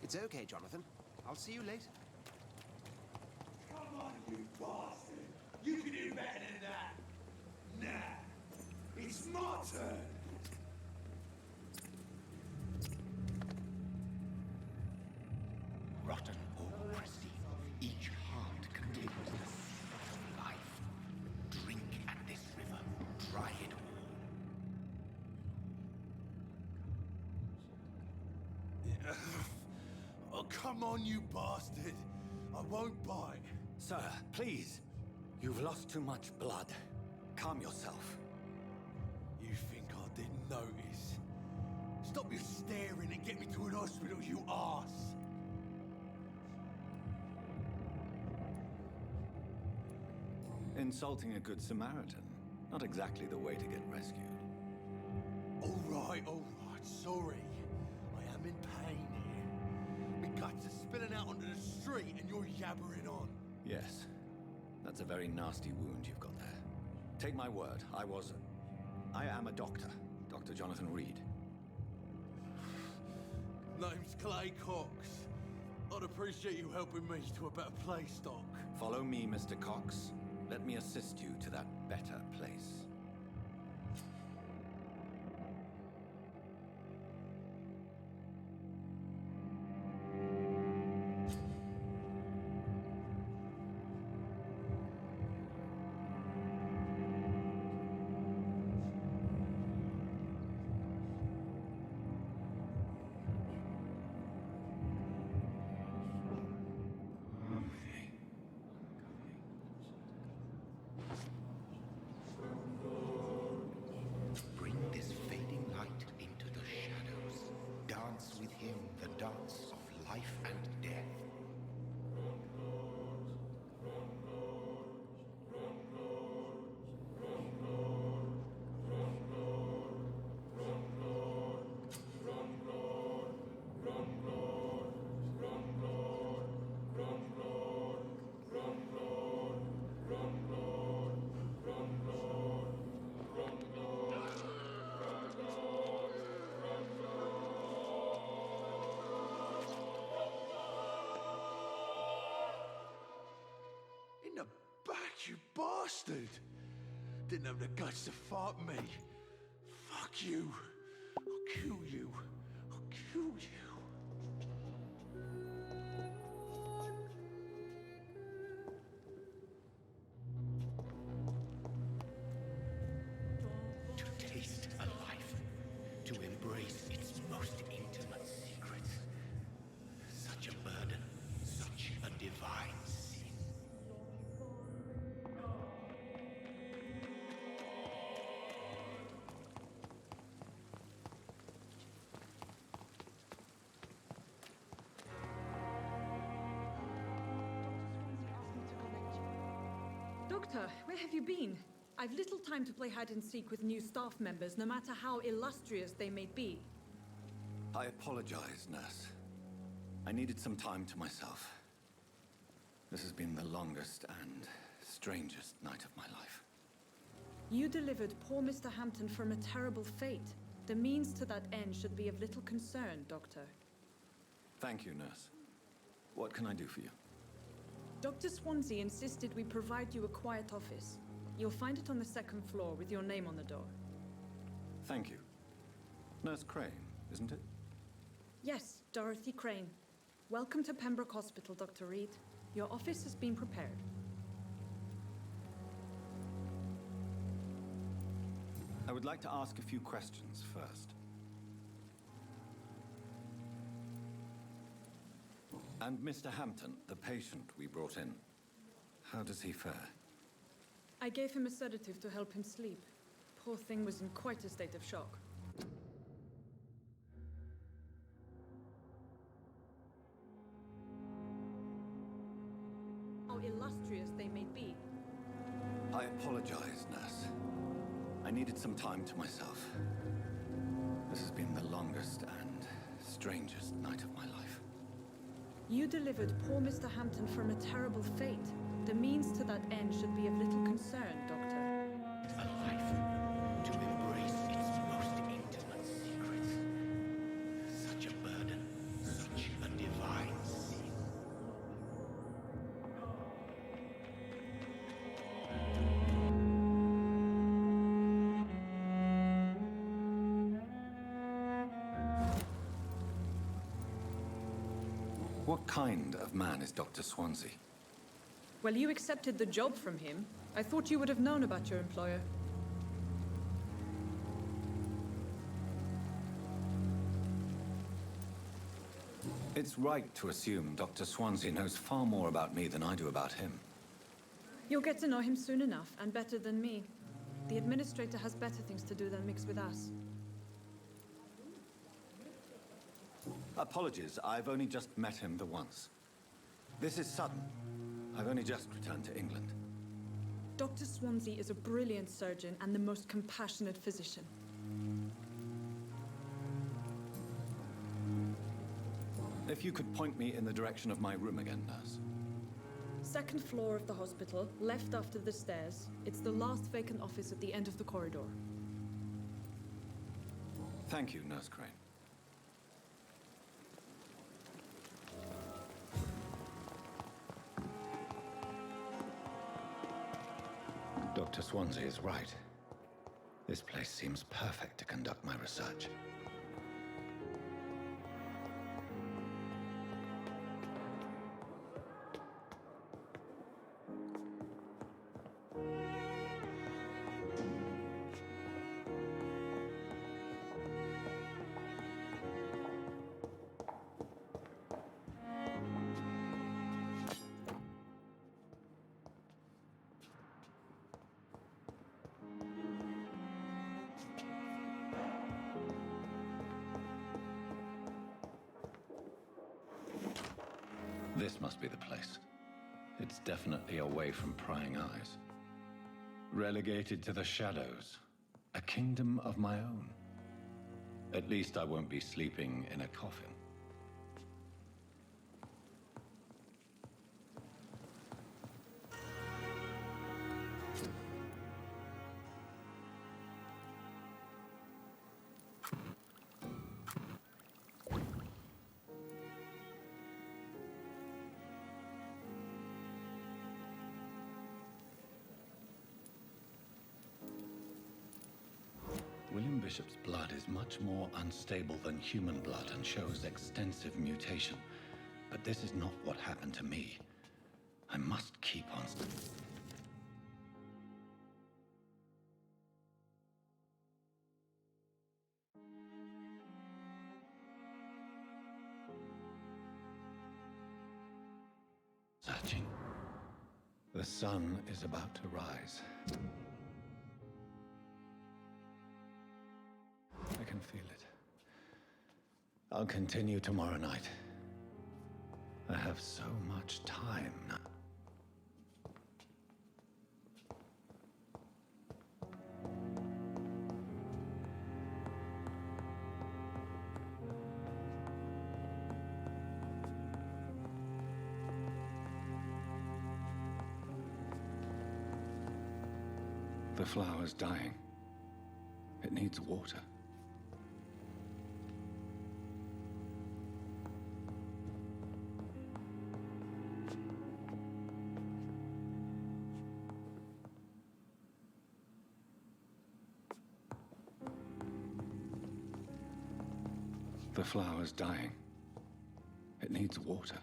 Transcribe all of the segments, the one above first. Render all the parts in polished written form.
It's okay, Jonathan. I'll see you later. Come on, you bastard! You can do better than that! Nah! It's my turn! Rotten or crusty, each heart contains the seed of life. Drink at this river, try it all. Oh, come on, you bastard! I won't bite. Sir, please. You've lost too much blood. Calm yourself. You think I didn't notice? Stop your staring and get me to an hospital, you arse! Insulting a good Samaritan. Not exactly the way to get rescued. All right, sorry. I am in pain here. My guts are spilling out onto the street and you're yabbering on. Yes. That's a very nasty wound you've got there. Take my word, I am a doctor. Dr. Jonathan Reed. Name's Clay Cox. I'd appreciate you helping me to a better place, Doc. Follow me, Mr. Cox. Let me assist you to that better place. Bring this fading light into the shadows. Dance with him the dance of life and death. In the back, you bastard! Didn't have the guts to fight me. Fuck you. I'll kill you. I'll kill you. To taste a life, to embrace its most intimate secrets. Such a burden, such a divine sin. Doctor, where have you been? I've little time to play hide and seek with new staff members, no matter how illustrious they may be. I apologize, nurse. I needed some time to myself. This has been the longest and strangest night of my life. You delivered poor Mr. Hampton from a terrible fate. The means to that end should be of little concern, Doctor. Thank you, nurse. What can I do for you? Dr. Swansea insisted we provide you a quiet office. You'll find it on the second floor with your name on the door. Thank you. Nurse Crane, isn't it? Yes, Dorothy Crane. Welcome to Pembroke Hospital, Dr. Reed. Your office has been prepared. I would like to ask a few questions first. And Mr. Hampton, the patient we brought in, how does he fare? I gave him a sedative to help him sleep. Poor thing was in quite a state of shock. How illustrious they may be. I apologize, nurse. I needed some time to myself. This has been the longest and strangest night of my life. You delivered poor Mr. Hampton from a terrible fate. The means to that end should be of little concern, Doctor. A life to embrace its most intimate secrets. Such a burden, such a divine What kind of man is Dr. Swansea? Well, you accepted the job from him. I thought you would have known about your employer. It's right to assume Dr. Swansea knows far more about me than I do about him. You'll get to know him soon enough, and better than me. The administrator has better things to do than mix with us. Apologies, I've only just met him the once. This is sudden. I've only just returned to England. Dr. Swansea is a brilliant surgeon and the most compassionate physician. If you could point me in the direction of my room again, nurse. Second floor of the hospital, left after the stairs. It's the last vacant office at the end of the corridor. Thank you, Nurse Crane. Dr. Swansea is right. This place seems perfect to conduct my research. This must be the place. It's definitely away from prying eyes. Relegated to the shadows. A kingdom of my own. At least I won't be sleeping in a coffin. William Bishop's blood is much more unstable than human blood and shows extensive mutation. But this is not what happened to me. I must keep on... searching. The sun is about to rise. I can feel it. I'll continue tomorrow night. I have so much time now. The flower's dying. It needs water. The flower's dying. It needs water.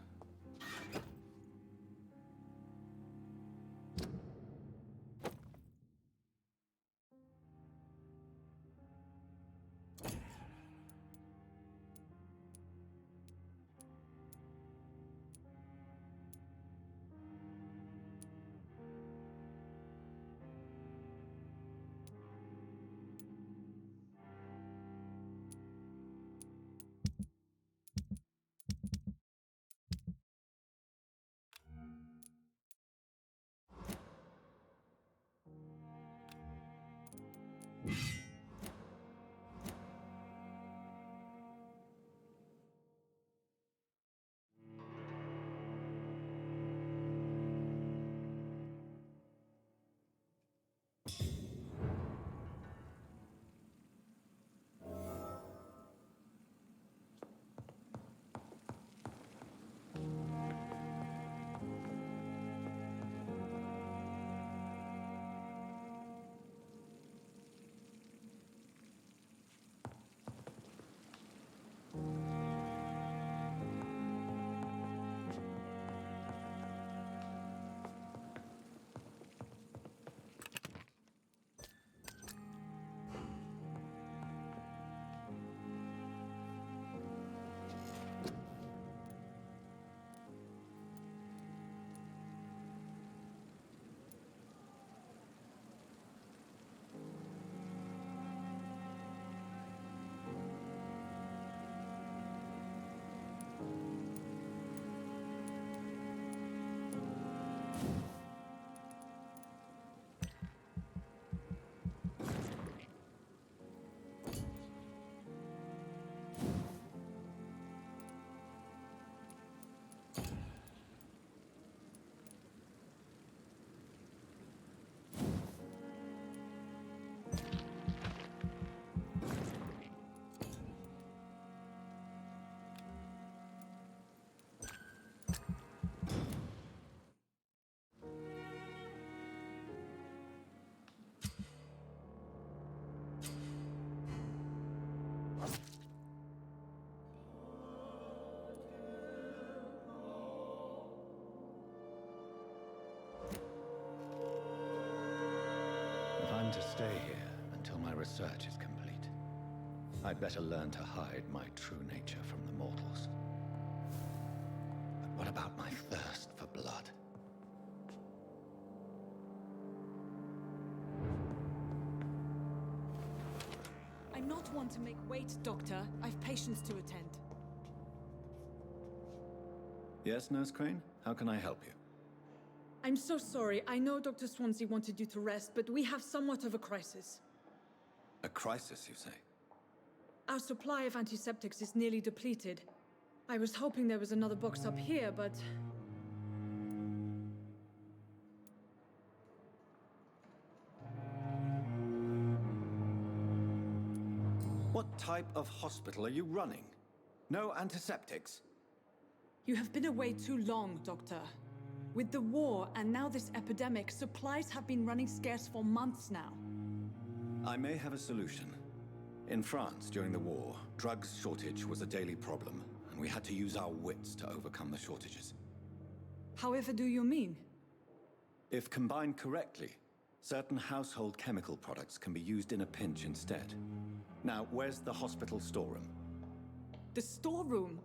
I'd better learn to hide my true nature from the mortals. But what about my thirst for blood? I'm not one to make wait, Doctor. I've patients to attend. Yes, Nurse Crane? How can I help you? I'm so sorry. I know Dr. Swansea wanted you to rest, but we have somewhat of a crisis. A crisis, you say? Our supply of antiseptics is nearly depleted. I was hoping there was another box up here, but... What type of hospital are you running? No antiseptics? You have been away too long, Doctor. With the war and now this epidemic, supplies have been running scarce for months now. I may have a solution. In France, during the war, drugs shortage was a daily problem, and we had to use our wits to overcome the shortages. However do you mean? If combined correctly, certain household chemical products can be used in a pinch instead. Now, where's the hospital storeroom? The storeroom?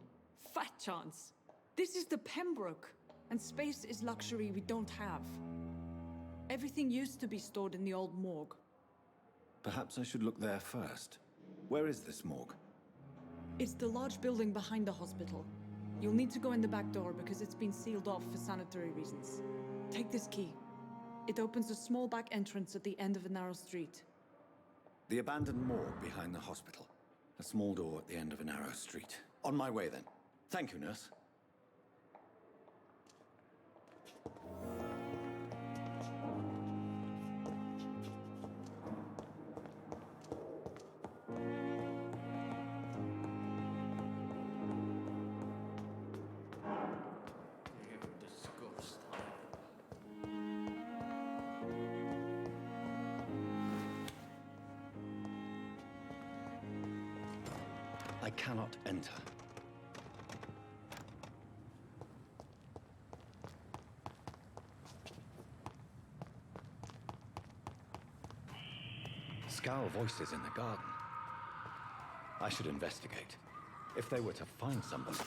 Fat chance. This is the Pembroke, and space is luxury we don't have. Everything used to be stored in the old morgue. Perhaps I should look there first. Where is this morgue? It's the large building behind the hospital. You'll need to go in the back door because it's been sealed off for sanitary reasons. Take this key. It opens a small back entrance at the end of a narrow street. The abandoned morgue behind the hospital. A small door at the end of a narrow street. On my way, then. Thank you, nurse. I cannot enter. Scowl voices in the garden. I should investigate. If they were to find somebody...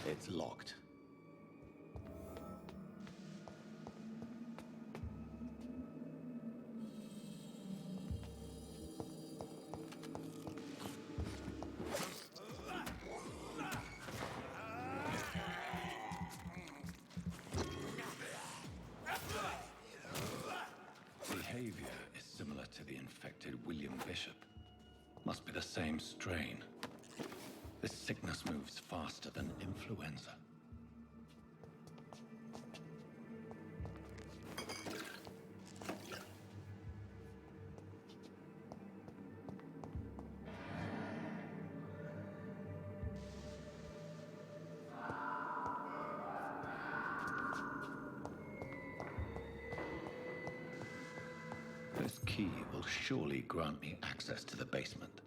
It's locked. Behavior is similar to the infected William Bishop. Must be the same strain. This sickness moves faster than influenza. This key will surely grant me access to the basement.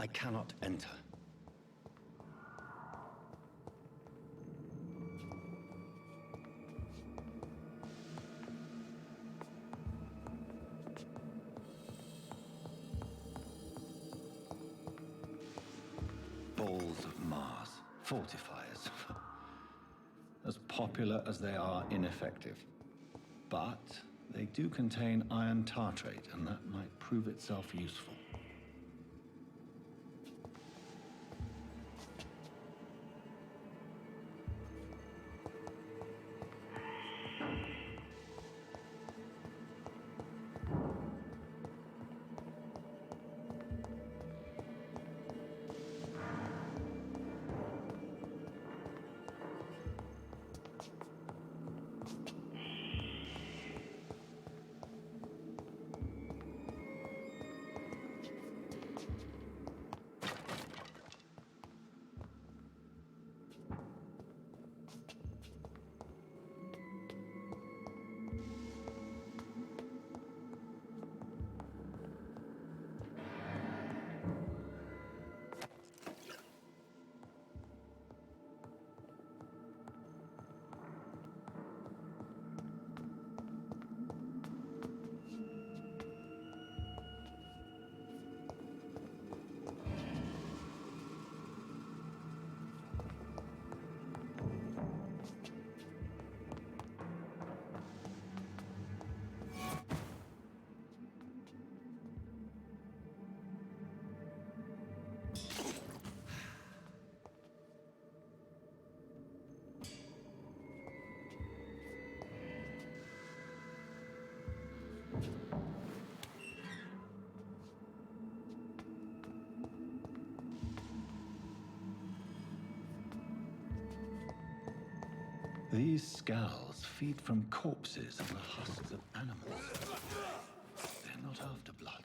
I cannot enter. Balls of Mars, fortifiers. As popular as they are ineffective. But they do contain iron tartrate, and that might prove itself useful. These skulls feed from corpses and the husks of animals. They're not after blood.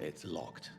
It's locked.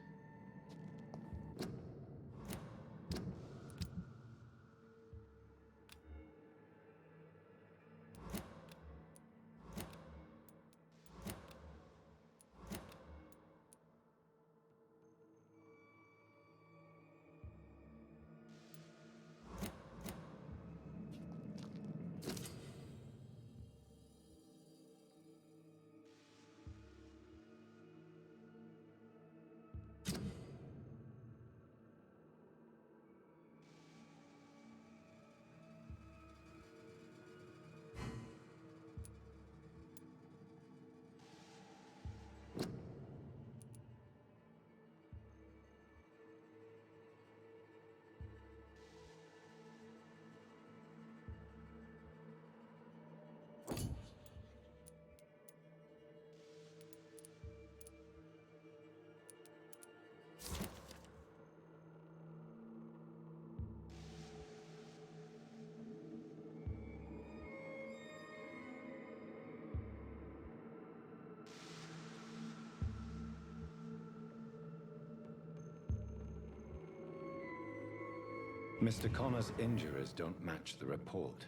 Mr. Connor's injuries don't match the report.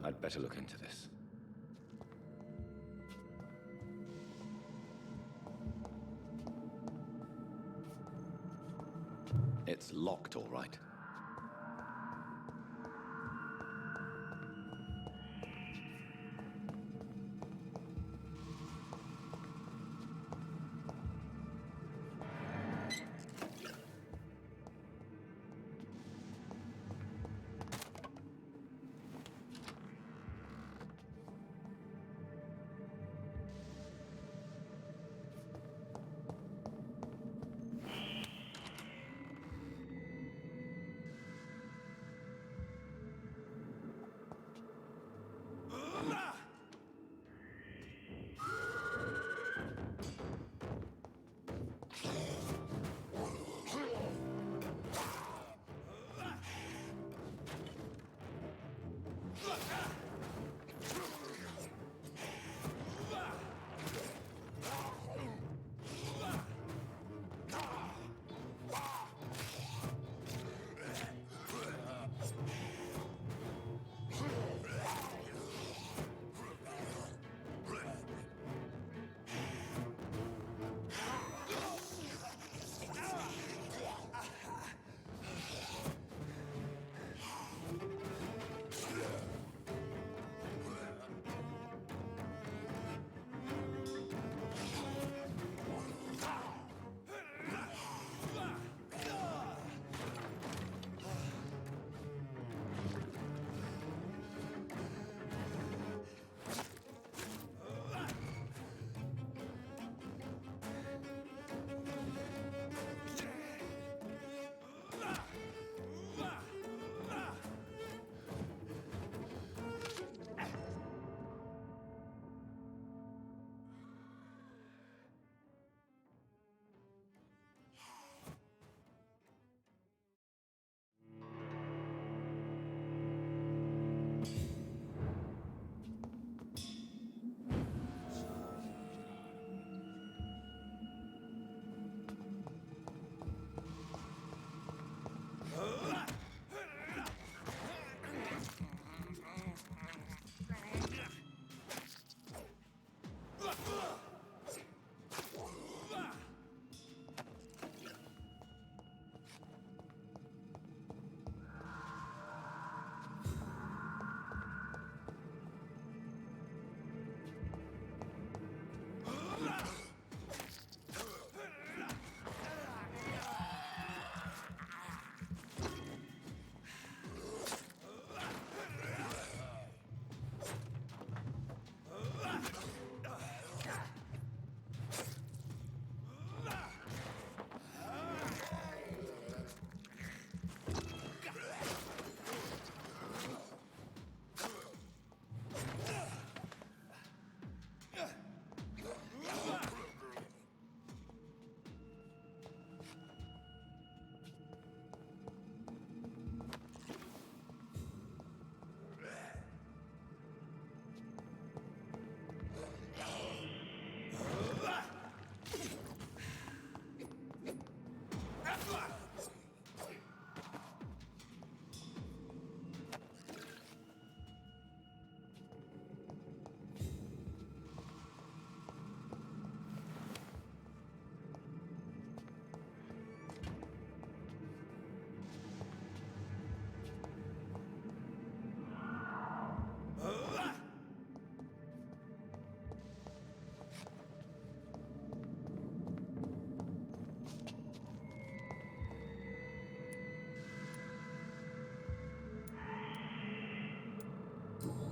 I'd better look into this. It's locked, all right.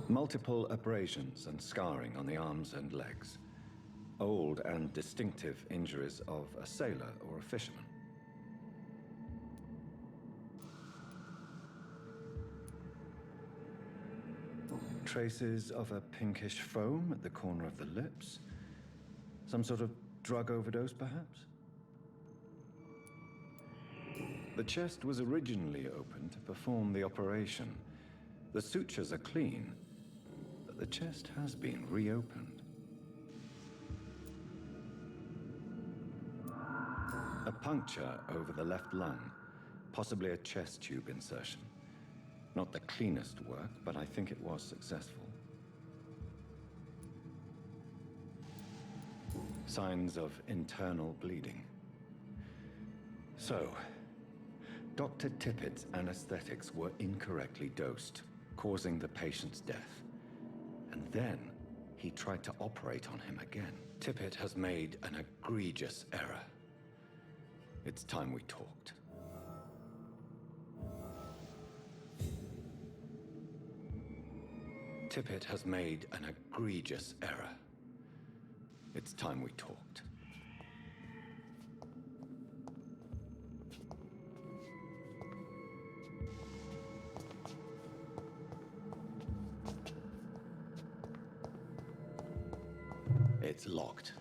Multiple abrasions and scarring on the arms and legs. Old and distinctive injuries of a sailor or a fisherman. Traces of a pinkish foam at the corner of the lips. Some sort of drug overdose, perhaps? The chest was originally opened to perform the operation. The sutures are clean, but the chest has been reopened. A puncture over the left lung, possibly a chest tube insertion. Not the cleanest work, but I think it was successful. Signs of internal bleeding. So, Dr. Tippett's anesthetics were incorrectly dosed, causing the patient's death. And then, he tried to operate on him again. Tippett has made an egregious error. It's time we talked. Tippett has made an egregious error. It's time we talked. It's locked.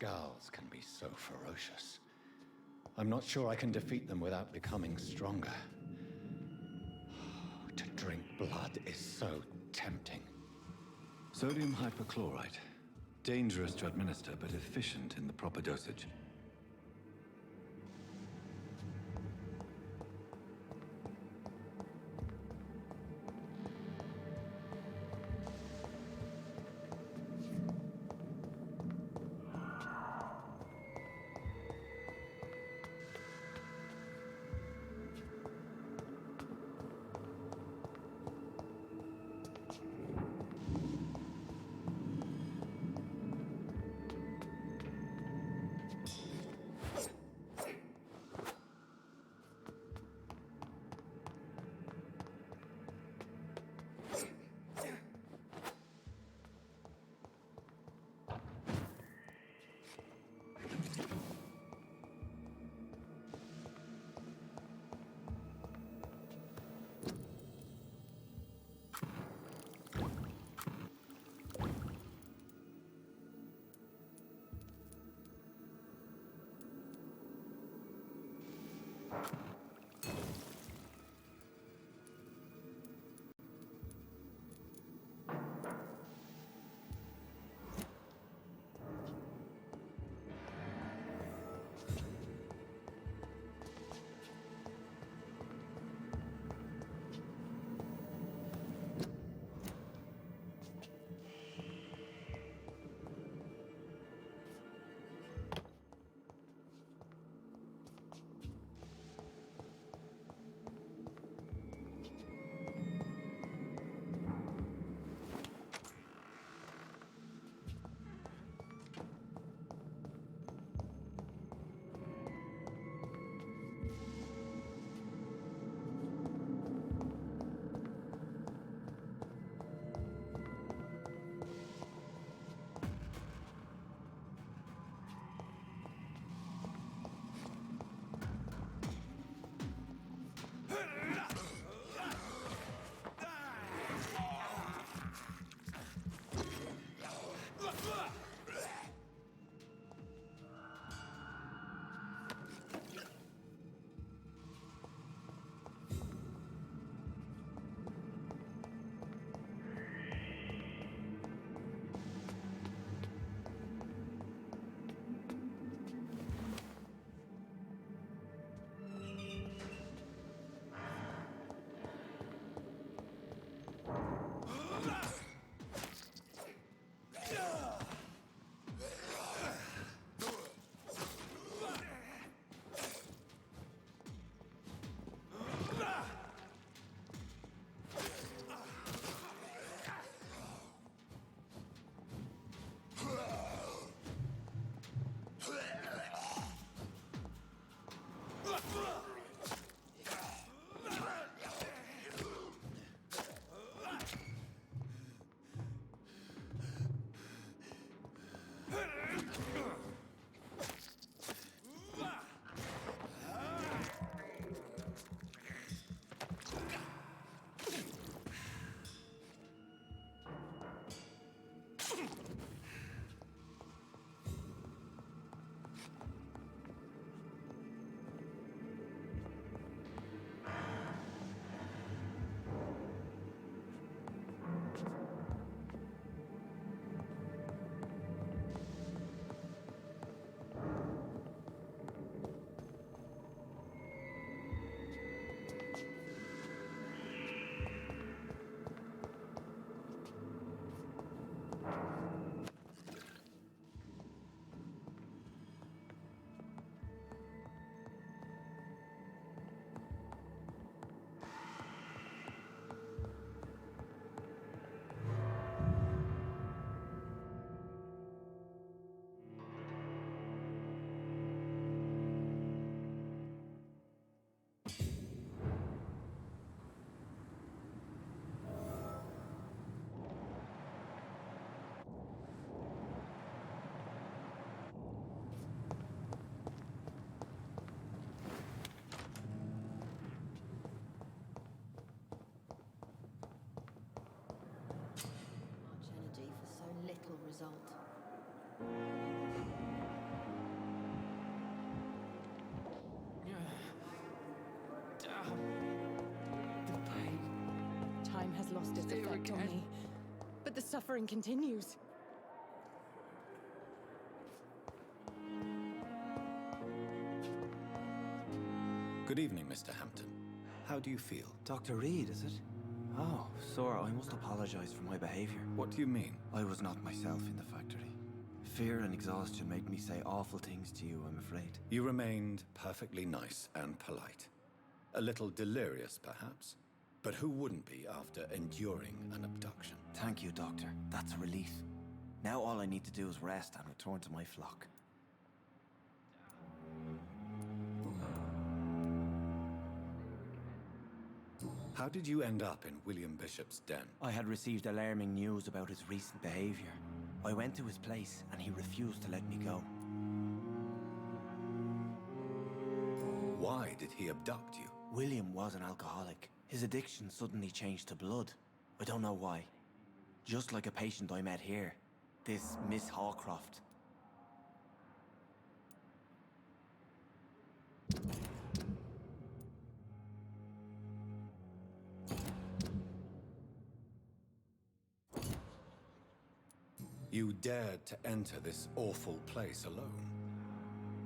Skulls can be so ferocious. I'm not sure I can defeat them without becoming stronger. To drink blood is so tempting. Sodium hypochlorite. Dangerous to administer, but efficient in the proper dosage. result. The pain. Time has lost its effect on me. But the suffering continues. Good evening, Mr. Hampton. How do you feel? Dr. Reed, is it? Oh, sir, I must apologize for my behavior. What do you mean? I was not myself in the factory. Fear and exhaustion made me say awful things to you, I'm afraid. You remained perfectly nice and polite. A little delirious, perhaps. But who wouldn't be after enduring an abduction? Thank you, Doctor. That's a relief. Now all I need to do is rest and return to my flock. How did you end up in William Bishop's den? I had received alarming news about his recent behavior. I went to his place and he refused to let me go. Why did he abduct you? William was an alcoholic. His addiction suddenly changed to blood. I don't know why. Just like a patient I met here. This Miss Hawcroft. You dared to enter this awful place alone.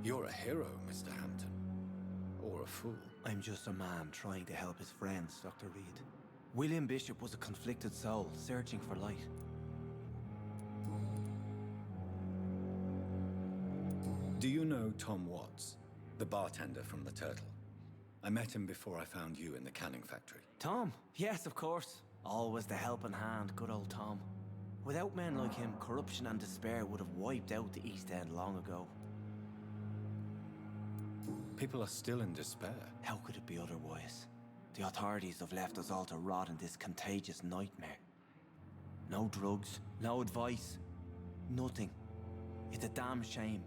You're a hero, Mr. Hampton. Or a fool. I'm just a man trying to help his friends, Dr. Reed. William Bishop was a conflicted soul, searching for light. Do you know Tom Watts, the bartender from the Turtle? I met him before I found you in the canning factory. Tom? Yes, of course. Always the helping hand, good old Tom. Without men like him, corruption and despair would have wiped out the East End long ago. People are still in despair. How could it be otherwise? The authorities have left us all to rot in this contagious nightmare. No drugs, no advice, nothing. It's a damn shame.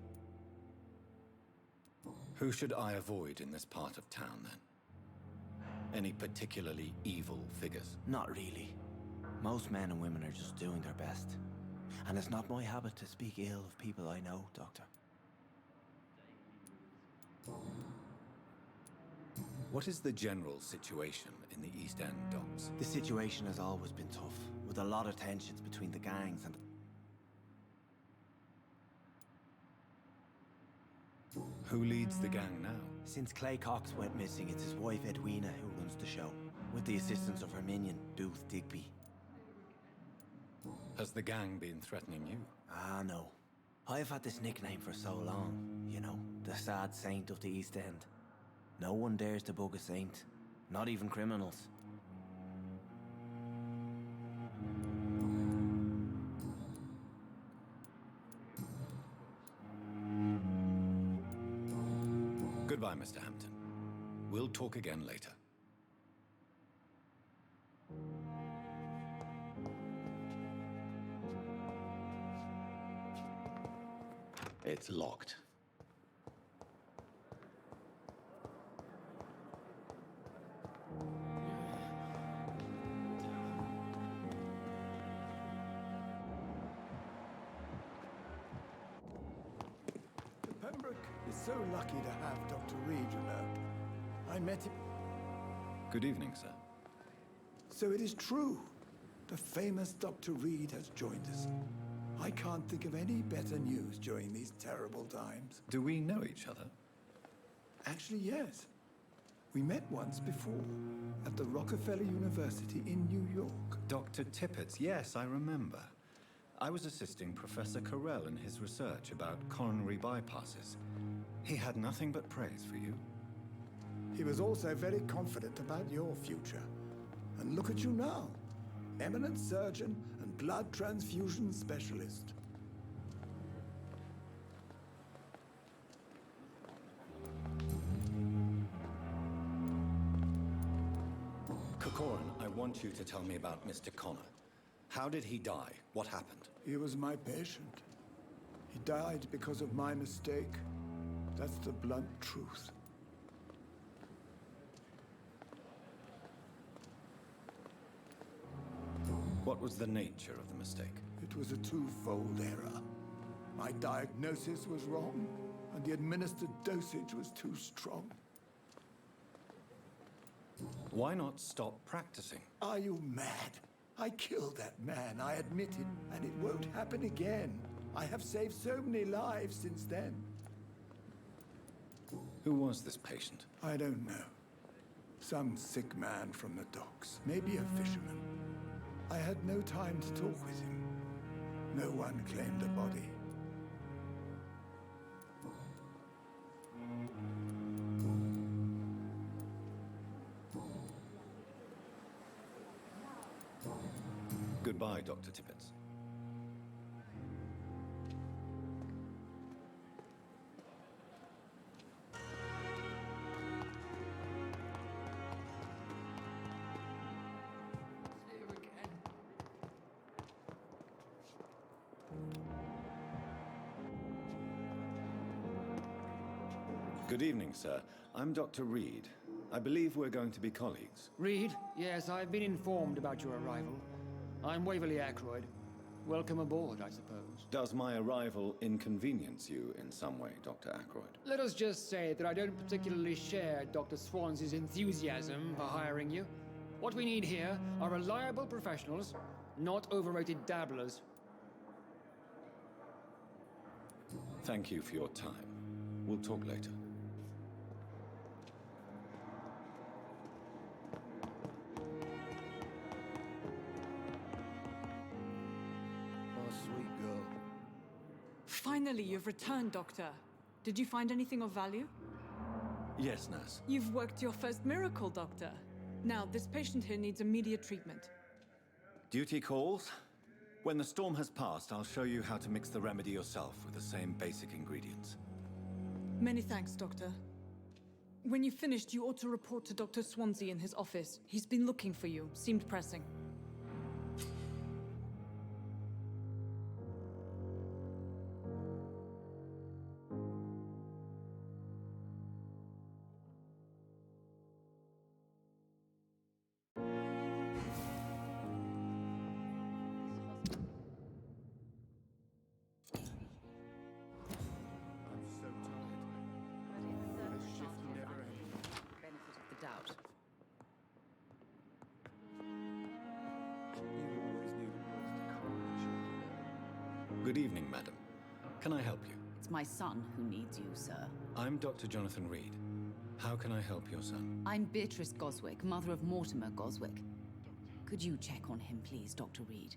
Who should I avoid in this part of town, then? Any particularly evil figures? Not really. Most men and women are just doing their best. And it's not my habit to speak ill of people I know, Doctor. What is the general situation in the East End docks? The situation has always been tough, with a lot of tensions between the gangs and... Who leads the gang now? Since Clay Cox went missing, it's his wife Edwina who runs the show, with the assistance of her minion, Booth Digby. Has the gang been threatening you? Ah, no. I've had this nickname for so long, you know, the sad saint of the East End. No one dares to bug a saint, not even criminals. Goodbye, Mr. Hampton. We'll talk again later. It's locked. Pembroke is so lucky to have Dr. Reed, you know. I met him. Good evening, sir. So it is true. The famous Dr. Reed has joined us. I can't think of any better news during these terrible times. Do we know each other? Actually, yes. We met once before at the Rockefeller University in New York. Dr. Tippett, yes, I remember. I was assisting Professor Carell in his research about coronary bypasses. He had nothing but praise for you. He was also very confident about your future. And look at you now. Eminent surgeon and blood transfusion specialist. Corcoran, I want you to tell me about Mr. Connor. How did he die? What happened? He was my patient. He died because of my mistake. That's the blunt truth. What was the nature of the mistake? It was a twofold error. My diagnosis was wrong, and the administered dosage was too strong. Why not stop practicing? Are you mad? I killed that man, I admit it, and it won't happen again. I have saved so many lives since then. Who was this patient? I don't know. Some sick man from the docks, maybe a fisherman. I had no time to talk with him. No one claimed a body. Goodbye, Dr. Tippett. Good evening, sir. I'm Dr. Reed. I believe we're going to be colleagues. Reed? Yes, I've been informed about your arrival. I'm Waverly Ackroyd. Welcome aboard, I suppose. Does my arrival inconvenience you in some way, Dr. Ackroyd? Let us just say that I don't particularly share Dr. Swans's enthusiasm for hiring you. What we need here are reliable professionals, not overrated dabblers. Thank you for your time. We'll talk later. Oh, sweet girl. Finally, you've returned, Doctor. Did you find anything of value? Yes, nurse. You've worked your first miracle, Doctor. Now, this patient here needs immediate treatment. Duty calls. When the storm has passed, I'll show you how to mix the remedy yourself with the same basic ingredients. Many thanks, Doctor. When you've finished, you ought to report to Dr. Swansea in his office. He's been looking for you. Seemed pressing. I'm so tired. This shift never ends. Benefit of the doubt. You always knew the boys to come on, Good evening, madam. Can I help you? It's my son who needs you, sir. I'm Dr. Jonathan Reed. How can I help your son? I'm Beatrice Goswick, mother of Mortimer Goswick. Could you check on him, please, Dr. Reed?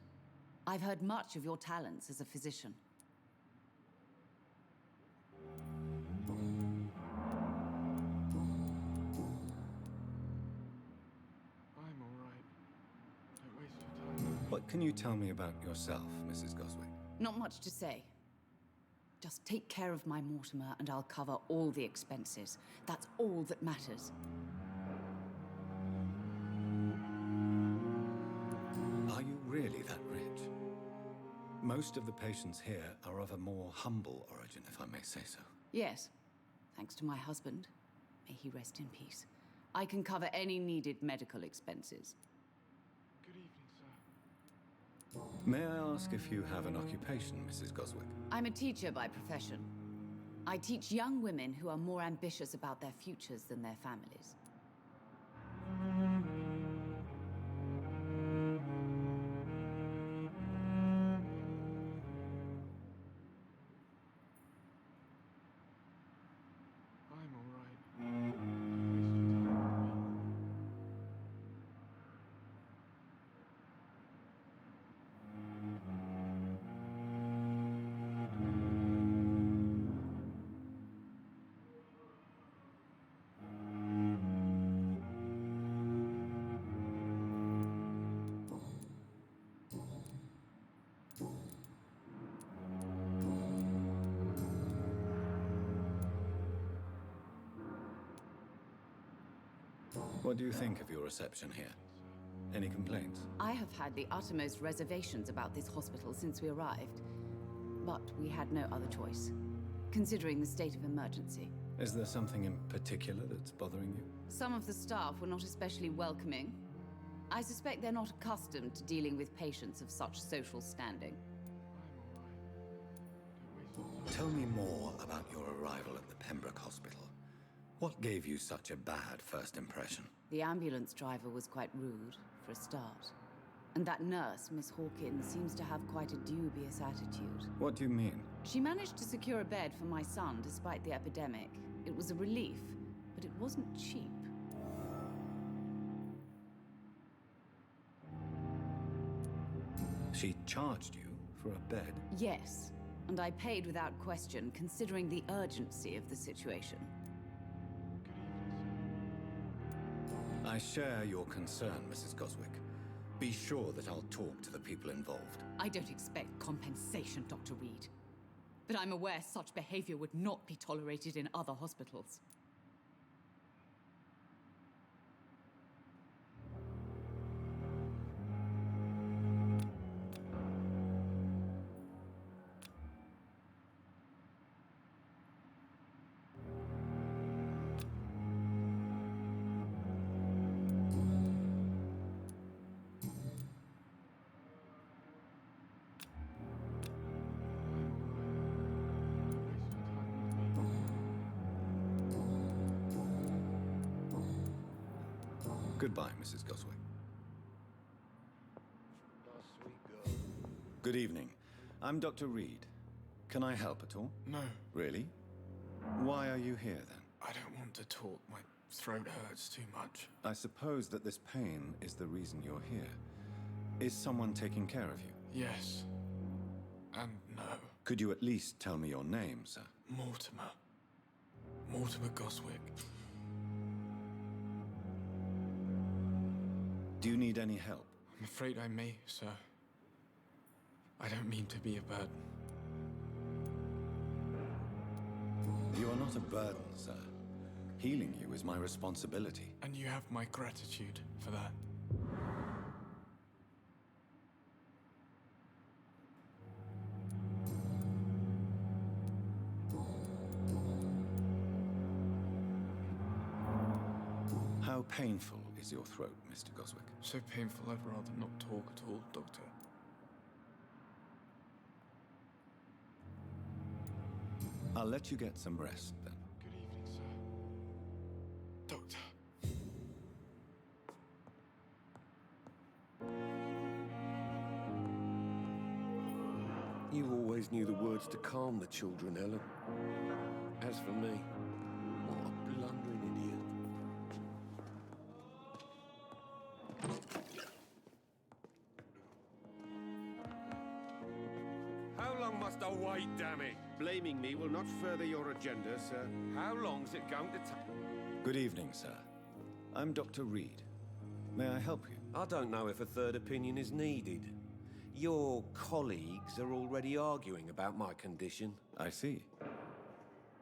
I've heard much of your talents as a physician. I'm all right. Don't waste your time. What can you tell me about yourself, Mrs. Goswick? Not much to say. Just take care of my Mortimer and I'll cover all the expenses. That's all that matters. Are you really that rich? Most of the patients here are of a more humble origin, if I may say so. Yes, thanks to my husband. May he rest in peace. I can cover any needed medical expenses. Good evening, sir. May I ask if you have an occupation, Mrs. Goswick? I'm a teacher by profession. I teach young women who are more ambitious about their futures than their families. I'm all right. Don't waste your time. What do you think of your reception here? Any complaints? I have had the uttermost reservations about this hospital since we arrived. But we had no other choice, considering the state of emergency. Is there something in particular that's bothering you? Some of the staff were not especially welcoming. I suspect they're not accustomed to dealing with patients of such social standing. Tell me more about your arrival at the Pembroke Hospital. What gave you such a bad first impression? The ambulance driver was quite rude, for a start. And that nurse, Miss Hawkins, seems to have quite a dubious attitude. What do you mean? She managed to secure a bed for my son despite the epidemic. It was a relief, but it wasn't cheap. She charged you for a bed? Yes, and I paid without question, considering the urgency of the situation. I share your concern, Mrs. Goswick. Be sure that I'll talk to the people involved. I don't expect compensation, Dr. Reed. But I'm aware such behavior would not be tolerated in other hospitals. Goodbye, Mrs. Goswick. Oh, sweet girl. Good evening. I'm Dr. Reed. Can I help at all? No, Really? Why are you here, then? I don't want to talk. My throat hurts too much. I suppose that this pain is the reason you're here. Is someone taking care of you? Yes. And no. Could you at least tell me your name, sir? Mortimer. Mortimer Goswick. Do you need any help? I'm afraid I may, sir. I don't mean to be a burden. You are not a burden, sir. Healing you is my responsibility. And you have my gratitude for that. How painful is your throat, Mr. Goswick? So painful I'd rather not talk at all, Doctor. I'll let you get some rest, then. Good evening, sir. Doctor. You always knew the words to calm the children, Ellen. As for me, what a blundering idiot. How long must I wait, damn it? Blaming me will not further your agenda, sir. How long's it going to take? Good evening, sir. I'm Dr. Reed. May I help you? I don't know if a third opinion is needed. Your colleagues are already arguing about my condition. I see.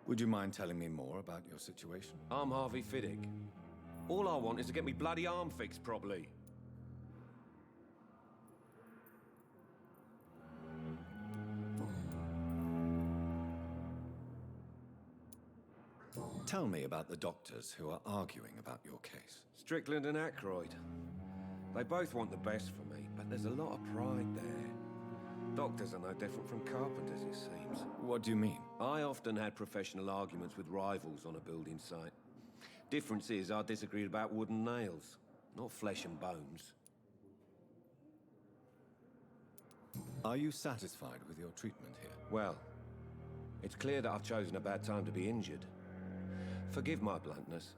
Would you mind telling me more about your situation? I'm Harvey Fiddick. All I want is to get me bloody arm fixed properly. Tell me about the doctors who are arguing about your case. Strickland and Aykroyd. They both want the best for me, but there's a lot of pride there. Doctors are no different from carpenters, it seems. What do you mean? I often had professional arguments with rivals on a building site. Difference is, I disagreed about wooden nails, not flesh and bones. Are you satisfied with your treatment here? Well, it's clear that I've chosen a bad time to be injured. Forgive my bluntness,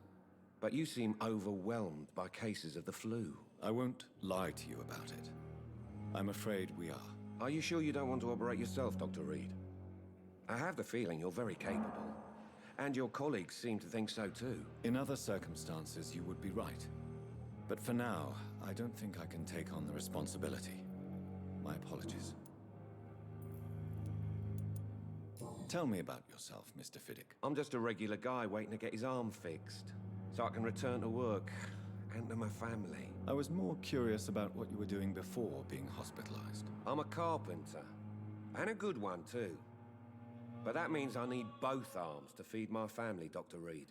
but you seem overwhelmed by cases of the flu. I won't lie to you about it. I'm afraid we are. Are you sure you don't want to operate yourself, Dr. Reed? I have the feeling you're very capable. And your colleagues seem to think so too. In other circumstances, you would be right. But for now, I don't think I can take on the responsibility. My apologies. Tell me about yourself, Mr. Fiddick. I'm just a regular guy waiting to get his arm fixed, so I can return to work and to my family. I was more curious about what you were doing before being hospitalized. I'm a carpenter, and a good one too. But that means I need both arms to feed my family, Dr. Reed.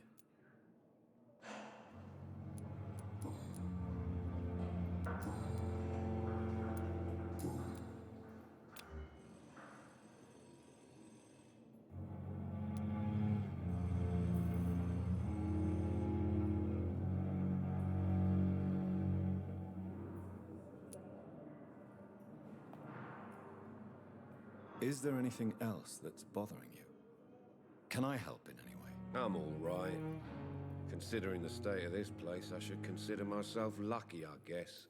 Is there anything else that's bothering you? Can I help in any way? I'm all right. Considering the state of this place, I should consider myself lucky, I guess.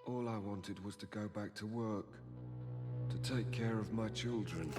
All I wanted was to go back to work, to take care of my children.